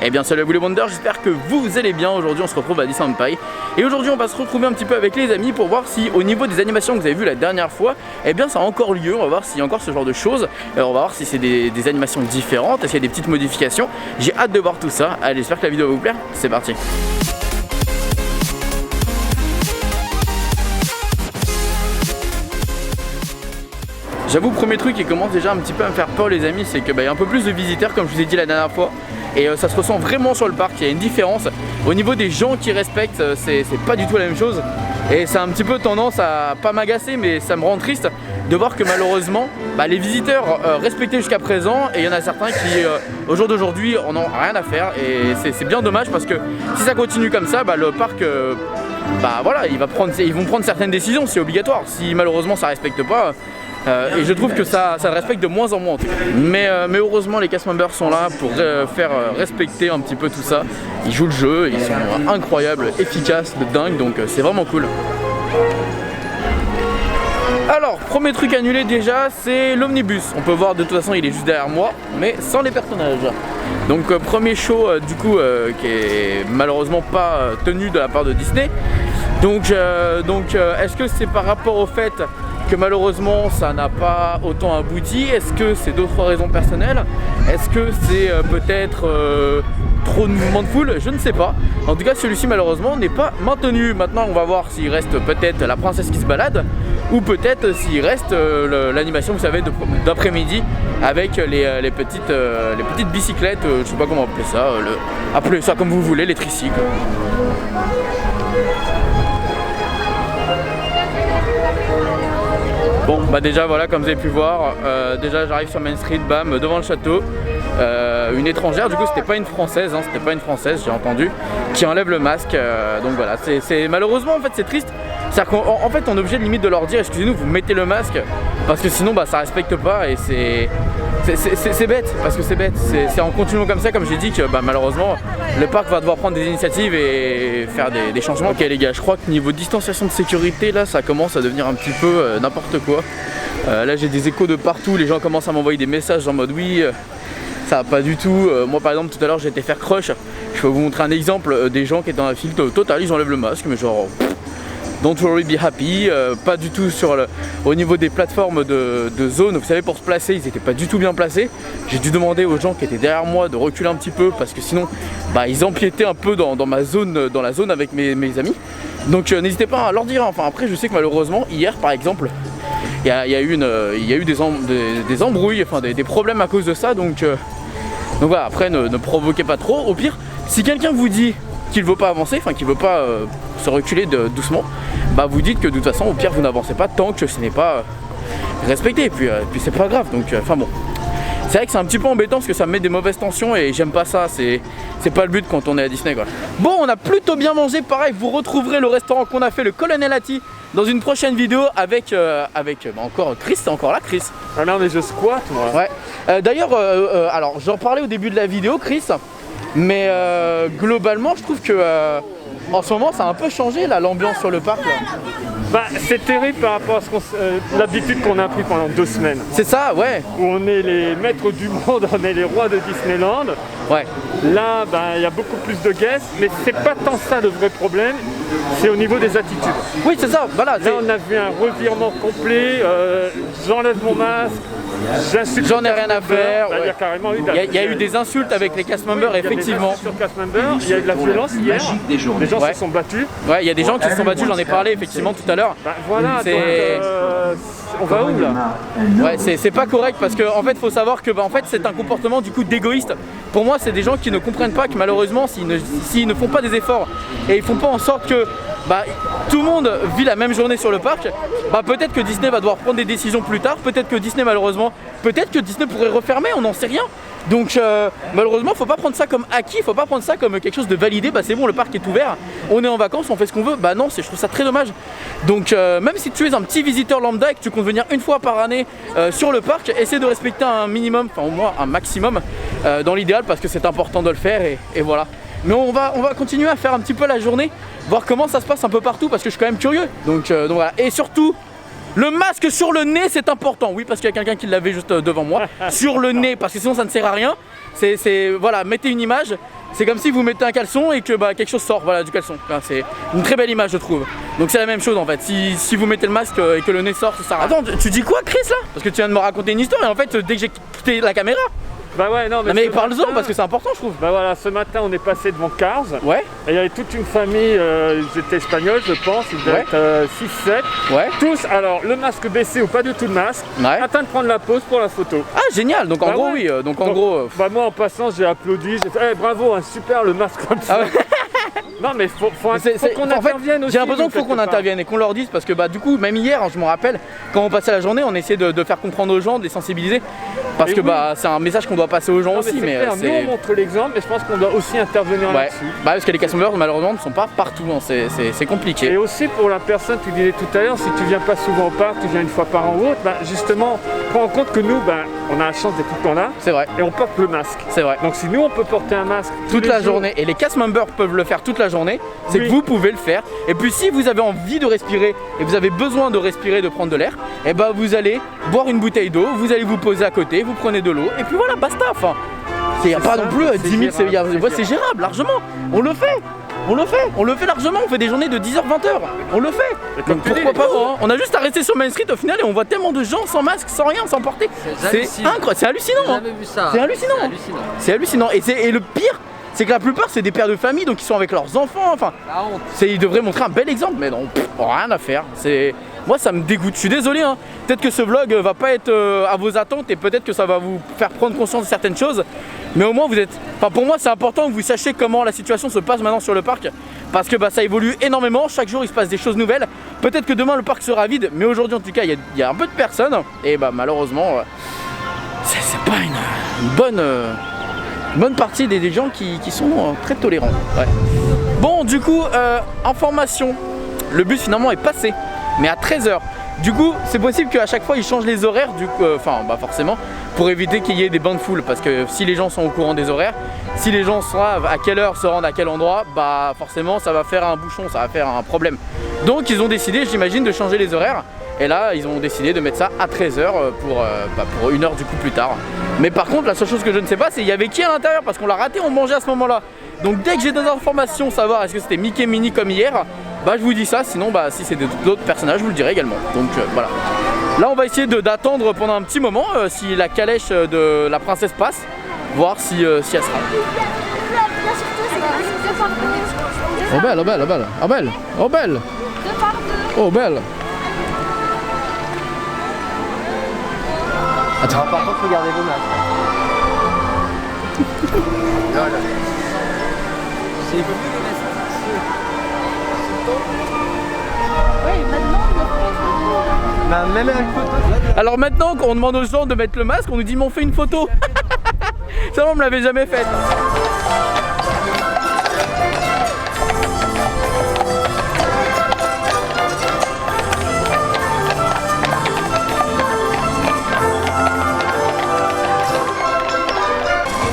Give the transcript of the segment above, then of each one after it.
Eh bien salut à vous les Wonders, j'espère que vous allez bien. Aujourd'hui on se retrouve à Disneyland Paris. Et aujourd'hui on va se retrouver un petit peu avec les amis pour voir si au niveau des animations que vous avez vues la dernière fois, eh bien ça a encore lieu. On va voir s'il y a encore ce genre de choses. On va voir si c'est des animations différentes, s'il y a des petites modifications. J'ai hâte de voir tout ça. Allez, j'espère que la vidéo va vous plaire. C'est parti. J'avoue, premier truc qui commence déjà un petit peu à me faire peur les amis, c'est qu'il y a un peu plus de visiteurs comme je vous ai dit la dernière fois. Et ça se ressent vraiment sur le parc, il y a une différence. Au niveau des gens qui respectent, c'est pas du tout la même chose. Et ça a un petit peu tendance à pas m'agacer, mais ça me rend triste de voir que malheureusement les visiteurs respectaient jusqu'à présent, et il y en a certains qui au jour d'aujourd'hui en ont rien à faire. Et c'est bien dommage parce que si ça continue comme ça, le parc voilà, ils vont prendre certaines décisions, c'est obligatoire. Si malheureusement ça respecte pas, et je trouve que ça respecte de moins en moins en tout cas. Mais heureusement les cast members sont là pour faire respecter un petit peu tout ça. Ils jouent le jeu, ils sont incroyables, efficaces, de dingue, donc c'est vraiment cool. Alors, premier truc annulé déjà, c'est l'omnibus. On peut voir de toute façon il est juste derrière moi, mais sans les personnages. Donc premier show du coup qui est malheureusement pas tenu de la part de Disney. Donc est-ce que c'est par rapport au fait que malheureusement ça n'a pas autant abouti? Est-ce que c'est d'autres raisons personnelles? Est-ce que c'est peut-être trop de mouvements de foule? Je ne sais pas. En tout cas celui-ci malheureusement n'est pas maintenu. Maintenant on va voir s'il reste peut-être la princesse qui se balade, ou peut-être s'il reste l'animation, vous savez, d'après-midi avec les petites bicyclettes, je sais pas comment appeler ça, appelez ça comme vous voulez, les tricycles. Bon déjà voilà, comme vous avez pu voir, déjà j'arrive sur Main Street, bam, devant le château. Une étrangère, du coup c'était pas une française, c'était pas une française, j'ai entendu, qui enlève le masque. Donc voilà, c'est malheureusement en fait c'est triste. C'est-à-dire qu'en fait on est obligé de limite de leur dire excusez-nous, vous mettez le masque, parce que sinon ça respecte pas, et c'est bête, parce que c'est bête. C'est en continuant comme ça, comme j'ai dit, que malheureusement le parc va devoir prendre des initiatives et faire des changements. Ok les gars, je crois que niveau distanciation de sécurité là ça commence à devenir un petit peu n'importe quoi. Là j'ai des échos de partout, les gens commencent à m'envoyer des messages en mode oui, ça va pas du tout. Moi par exemple tout à l'heure j'ai été faire crush, je peux vous montrer un exemple des gens qui étaient dans la file totale, ils enlèvent le masque, mais genre don't worry, be happy. Pas du tout au niveau des plateformes de zone, vous savez, pour se placer, ils étaient pas du tout bien placés. J'ai dû demander aux gens qui étaient derrière moi de reculer un petit peu, parce que sinon ils empiétaient un peu dans ma zone, dans la zone avec mes amis. Donc n'hésitez pas à leur dire. Enfin après je sais que malheureusement hier par exemple il y a eu des embrouilles, enfin des problèmes à cause de ça. Donc voilà, après ne provoquez pas trop. Au pire, si quelqu'un vous dit qu'il ne veut pas avancer, enfin qu'il ne veut pas se reculer doucement, vous dites que de toute façon au pire vous n'avancez pas tant que ce n'est pas respecté, et puis c'est pas grave. Donc enfin bon, c'est vrai que c'est un petit peu embêtant parce que ça me met des mauvaises tensions et j'aime pas ça, c'est pas le but quand on est à Disney quoi. Bon, on a plutôt bien mangé, pareil vous retrouverez le restaurant qu'on a fait, le Colonel Hattie, dans une prochaine vidéo avec encore Chris, c'est encore là Chris. Ah non mais je squatte moi. Ouais. D'ailleurs alors j'en parlais au début de la vidéo Chris, mais globalement je trouve que en ce moment ça a un peu changé là, l'ambiance sur le parc là. C'est terrible par rapport à l'habitude qu'on a pris pendant 2 semaines. C'est ça, ouais. Où on est les maîtres du monde, on est les rois de Disneyland. Ouais. Là, il y a beaucoup plus de guests, mais c'est pas tant ça le vrai problème, c'est au niveau des attitudes. Oui, c'est ça, voilà. Là, on a vu un revirement complet, j'enlève mon masque, j'insulte. J'en ai rien à faire. Il y a carrément eu il y a eu des insultes avec les cast members, effectivement. Il y a eu de la violence hier, les gens se sont battus. Ouais, il y a des gens qui se sont battus, j'en ai parlé effectivement tout à l'heure. Voilà, donc, on va où là? Ouais, c'est pas correct parce que en fait faut savoir que en fait c'est un comportement du coup d'égoïste. Pour moi c'est des gens qui ne comprennent pas que malheureusement s'ils ne font pas des efforts et ils font pas en sorte que tout le monde vit la même journée sur le parc, peut-être que Disney va devoir prendre des décisions plus tard, peut-être que Disney malheureusement, peut-être que Disney pourrait refermer, on n'en sait rien. Donc malheureusement faut pas prendre ça comme acquis, faut pas prendre ça comme quelque chose de validé, c'est bon le parc est ouvert, on est en vacances, on fait ce qu'on veut. Non, je trouve ça très dommage. Donc même si tu es un petit visiteur lambda et que tu comptes venir une fois par année sur le parc, essaie de respecter un minimum, enfin au moins un maximum dans l'idéal, parce que c'est important de le faire et voilà. Mais on va continuer à faire un petit peu la journée, voir comment ça se passe un peu partout parce que je suis quand même curieux. Donc voilà, et surtout Le masque sur le nez, c'est important. Oui, parce qu'il y a quelqu'un qui l'avait juste devant moi. Sur le nez, parce que sinon ça ne sert à rien. Voilà, mettez une image. C'est comme si vous mettez un caleçon et que quelque chose sort, voilà, du caleçon. Enfin, c'est une très belle image, je trouve. Donc c'est la même chose en fait. Si vous mettez le masque et que le nez sort, ça sert à rien. Attends, tu dis quoi, Chris, là? Parce que tu viens de me raconter une histoire et en fait, dès que j'ai quitté la caméra. Bah ouais, non mais parle-en parce que c'est important, je trouve. Bah voilà, ce matin on est passé devant Cars. Ouais. Et il y avait toute une famille, ils étaient espagnols, je pense, ils devaient être 6-7. Ouais. Tous, alors le masque baissé ou pas du tout de masque, en train de prendre la pause pour la photo. Ah génial, donc en gros oui, donc en gros. Bah moi en passant j'ai applaudi, j'ai fait bravo, super le masque comme ça. Non mais faut qu'on intervienne aussi. J'ai l'impression qu'il faut qu'on intervienne et qu'on leur dise parce que du coup même hier je me rappelle quand on passait la journée on essayait de faire comprendre aux gens, de les sensibiliser parce que c'est un message qu'on doit passer aux gens aussi. Mais nous on montre l'exemple mais je pense qu'on doit aussi intervenir là-dessus. Parce que les casseurs malheureusement ne sont pas partout, hein. C'est compliqué. Et aussi pour la personne, tu disais tout à l'heure, si tu viens pas souvent au parc, tu viens une fois par an ou autre, justement prends en compte que nous on a la chance d'être tout le temps là. C'est vrai. Et on porte le masque. C'est vrai. Donc si nous on peut porter un masque toute la journée et les cast members peuvent le faire toute la journée, c'est que vous pouvez le faire. Et puis si vous avez envie de respirer et vous avez besoin de respirer, de prendre de l'air, et vous allez boire une bouteille d'eau, vous allez vous poser à côté, vous prenez de l'eau et puis voilà, basta. Enfin, il n'y a pas non plus 10 000, c'est gérable largement. On le fait largement, on fait des journées de 10h-20h, on le fait. Donc pourquoi pas, hein. On a juste à rester sur Main Street au final et on voit tellement de gens sans masque, sans rien, sans porter. C'est incroyable, c'est hallucinant. C'est hallucinant. C'est hallucinant. Et le pire, c'est que la plupart c'est des pères de famille donc ils sont avec leurs enfants, enfin ils devraient montrer un bel exemple mais non, rien à faire. Moi ça me dégoûte, je suis désolé hein. Peut-être que ce vlog va pas être à vos attentes et peut-être que ça va vous faire prendre conscience de certaines choses. Mais au moins pour moi c'est important que vous sachiez comment la situation se passe maintenant sur le parc. Parce que ça évolue énormément, chaque jour il se passe des choses nouvelles. Peut-être que demain le parc sera vide, mais aujourd'hui en tout cas il y a un peu de personnes. Et malheureusement c'est pas une bonne partie des gens qui sont très tolérants. Ouais. Bon du coup, information, le bus finalement est passé, mais à 13h. Du coup c'est possible qu'à chaque fois ils changent les horaires, forcément, pour éviter qu'il y ait des bains de foule. Parce que si les gens sont au courant des horaires, si les gens savent à quelle heure se rendre à quel endroit, forcément ça va faire un bouchon, ça va faire un problème. Donc ils ont décidé, j'imagine, de changer les horaires. Et là ils ont décidé de mettre ça à 13h pour 1 heure du coup plus tard. Mais par contre la seule chose que je ne sais pas c'est il y avait qui à l'intérieur parce qu'on l'a raté, on mangeait à ce moment là. Donc dès que j'ai des informations, savoir est-ce que c'était Mickey Minnie comme hier, je vous dis ça, sinon si c'est d'autres personnages je vous le dirai également. Donc voilà. Là on va essayer d'attendre pendant un petit moment si la calèche de la princesse passe, voir si elle sera. Oh belle, oh belle, oh belle, oh belle, oh belle, oh belle. Attends, par contre, regardez vos masques. Voilà. C'est vous les masques. Oui, maintenant, même avec photo. Alors maintenant qu'on demande aux gens de mettre le masque, on nous dit mais on fait une photo. Ça on me l'avait jamais fait.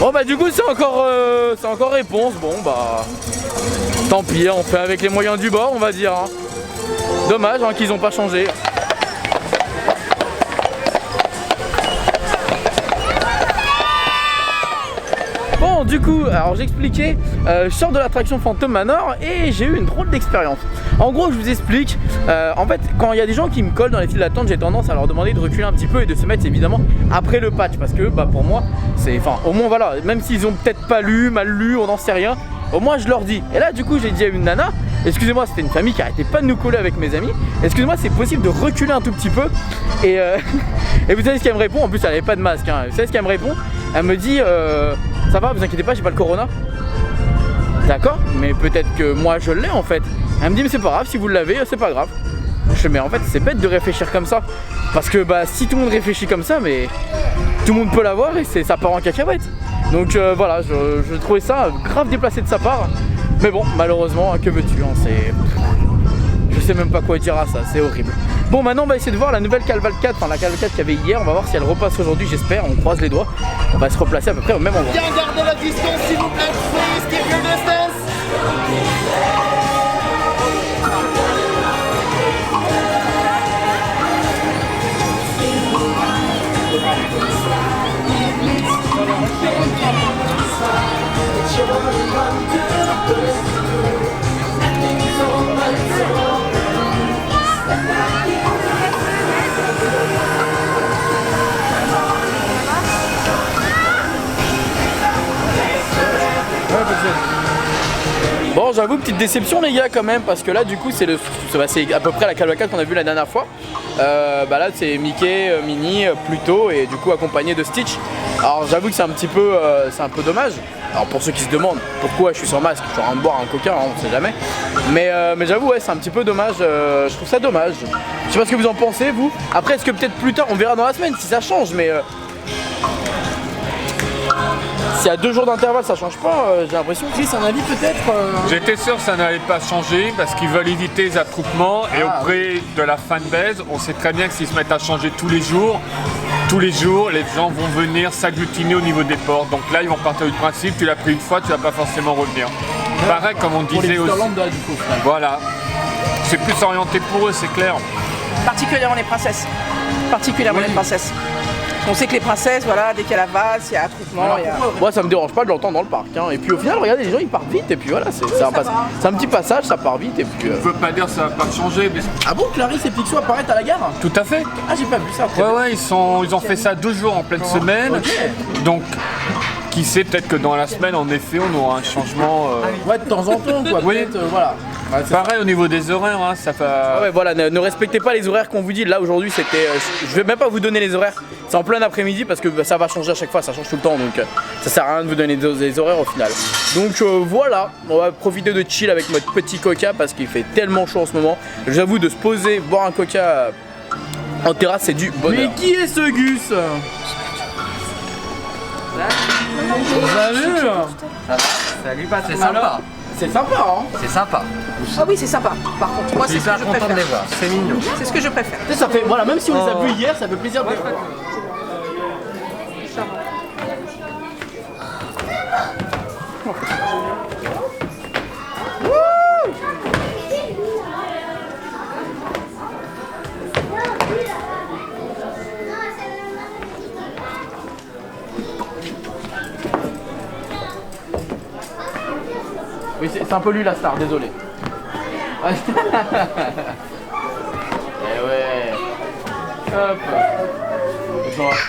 Bon du coup c'est encore réponse, tant pis, on fait avec les moyens du bord on va dire. Hein. Dommage qu'ils n'ont pas changé. Bon du coup, alors j'expliquais, je sors de l'attraction Phantom Manor et j'ai eu une drôle d'expérience. En gros je vous explique, en fait quand il y a des gens qui me collent dans les files d'attente, j'ai tendance à leur demander de reculer un petit peu et de se mettre évidemment après le patch. Parce que pour moi, au moins voilà, même s'ils ont peut-être pas lu, mal lu, on n'en sait rien, au moins je leur dis. Et là du coup j'ai dit à une nana, excusez-moi, c'était une famille qui arrêtait pas de nous coller avec mes amis, excusez-moi c'est possible de reculer un tout petit peu. Et vous savez ce qu'elle me répond, en plus elle avait pas de masque, hein. Vous savez ce qu'elle me répond? Elle me dit ça va, vous inquiétez pas, j'ai pas le corona. D'accord, mais peut-être que moi je l'ai en fait. Elle me dit mais c'est pas grave, si vous l'avez c'est pas grave. Je fais mais en fait c'est bête de réfléchir comme ça. Parce que si tout le monde réfléchit comme ça, mais tout le monde peut l'avoir et ça part en cacahuète. Donc voilà, je trouvais ça grave déplacé de sa part. Mais bon, malheureusement, que veux-tu, hein, je sais même pas quoi dire à ça, c'est horrible. Bon, maintenant on va essayer de voir la nouvelle cavalcade, enfin la cavalcade qu'il y avait hier. On va voir si elle repasse aujourd'hui, j'espère, on croise les doigts. On va se replacer à peu près au même endroit. Bien garder la distance s'il vous plaît, please keep your distance. Bon, j'avoue, petite déception les gars quand même, parce que là du coup c'est à peu près la cavalcade qu'on a vu la dernière fois. Là c'est Mickey, Minnie, Pluto et du coup accompagné de Stitch. Alors j'avoue que c'est un peu dommage. Alors pour ceux qui se demandent pourquoi je suis sans masque, je suis en train de boire un coca, hein, on sait jamais. Mais j'avoue ouais, c'est un petit peu dommage, je trouve ça dommage. Je sais pas ce que vous en pensez vous. Après est-ce que peut-être plus tard, on verra dans la semaine si ça change, mais s'il y a 2 jours d'intervalle ça change pas, j'ai l'impression. Chris, un avis peut-être J'étais sûr que ça n'allait pas changer parce qu'ils veulent éviter les attroupements et auprès de la fanbase, on sait très bien que s'ils se mettent à changer tous les jours, les gens vont venir s'agglutiner au niveau des portes. Donc là, ils vont partir du principe, tu l'as pris une fois, tu vas pas forcément revenir. Pareil, comme on disait aussi. Voilà. C'est plus orienté pour eux, c'est clair. Particulièrement les princesses. Les princesses. On sait que les princesses, voilà, dès qu'il y a la valse, il y a attroupement. Moi ça me dérange pas de l'entendre dans le parc. Hein. Et puis au final, regardez, les gens ils partent vite. Et puis voilà, c'est un petit passage, ça part vite. Et puis. Je peux pas dire que ça va pas changer. Mais... Ah bon, Clarisse et Picsou apparaissent à la gare? Tout à fait. Ah, j'ai pas vu ça. Ouais, ils ont fait ça 2 jours en pleine semaine. Okay. Donc. Qui sait, peut-être que dans la semaine, en effet, on aura un changement. Ouais, de temps en temps, quoi. Oui. Voilà. Ouais, pareil au niveau des horaires, hein, ça va. Ah ouais, voilà, ne respectez pas les horaires qu'on vous dit. Là aujourd'hui, c'était. Je vais même pas vous donner les horaires. C'est en plein après-midi parce que ça va changer à chaque fois, ça change tout le temps. Donc ça sert à rien de vous donner des horaires au final. Donc voilà, on va profiter de chill avec notre petit coca parce qu'il fait tellement chaud en ce moment. J'avoue, de se poser, boire un coca en terrasse, c'est du bonheur. Mais qui est ce Gus? Salut. Salut Pat, c'est sympa. C'est sympa, hein. C'est sympa. Ah oui, c'est sympa. Par contre, moi c'est ce que je préfère. De les voir. C'est mignon. C'est ce que je préfère. Ça fait, voilà, même si on les a vus hier, ça fait plaisir de les voir. Oui, c'est un peu lui la star, désolé. Ouais. Et ouais. Hop.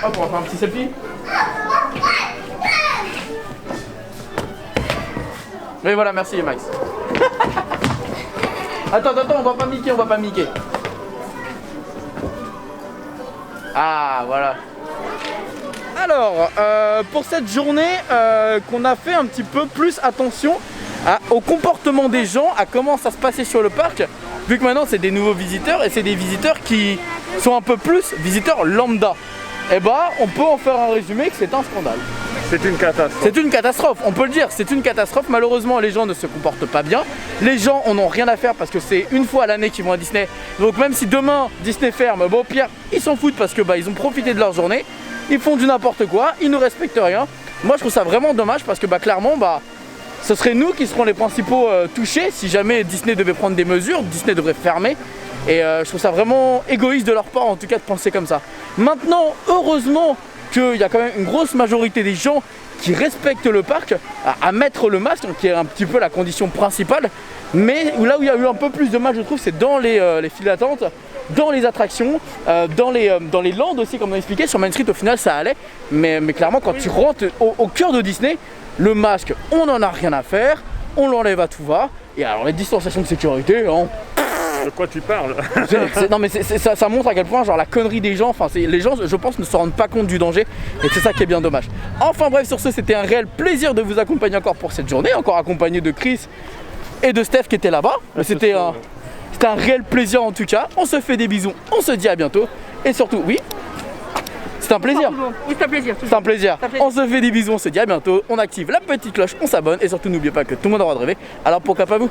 Hop, on va faire un petit selfie. Mais voilà, merci Max. Attends, on va pas miquer, Ah, voilà. Alors, pour cette journée, qu'on a fait un petit peu plus attention au comportement des gens, à comment ça se passait sur le parc, vu que maintenant c'est des nouveaux visiteurs et c'est des visiteurs qui sont un peu plus visiteurs lambda. Et bah, on peut en faire un résumé que c'est un scandale. C'est une catastrophe. C'est une catastrophe, on peut le dire, c'est une catastrophe. Malheureusement, les gens ne se comportent pas bien. Les gens en ont rien à faire parce que c'est une fois à l'année qu'ils vont à Disney. Donc même si demain Disney ferme, bon Pierre, ils s'en foutent parce que ils ont profité de leur journée. Ils font du n'importe quoi, ils ne respectent rien. Moi je trouve ça vraiment dommage parce que clairement ce serait nous qui serons les principaux touchés si jamais Disney devait prendre des mesures, Disney devrait fermer. Et je trouve ça vraiment égoïste de leur part en tout cas de penser comme ça. Maintenant, heureusement qu'il y a quand même une grosse majorité des gens qui respectent le parc à mettre le masque, qui est un petit peu la condition principale. Mais là où il y a eu un peu plus de mal, je trouve, c'est dans les files d'attente, dans les attractions, dans les landes aussi, comme on a expliqué. Sur Main Street, au final, ça allait. Mais clairement, quand tu rentres au cœur de Disney, le masque, on n'en a rien à faire, on l'enlève à tout va. Et alors, les distanciations de sécurité, hein, de quoi tu parles? Non mais ça montre à quel point la connerie des gens, les gens je pense ne se rendent pas compte du danger et c'est ça qui est bien dommage. Enfin bref, sur ce, c'était un réel plaisir de vous accompagner encore pour cette journée, encore accompagné de Chris et de Steph qui étaient là-bas. C'était un réel plaisir en tout cas. On se fait des bisous, on se dit à bientôt et surtout, oui, c'est un plaisir. Oui, c'est un plaisir. C'est un plaisir. On se fait des bisous, on se dit à bientôt, on active la petite cloche, on s'abonne et surtout n'oubliez pas que tout le monde a le droit de rêver. Alors pourquoi pas vous?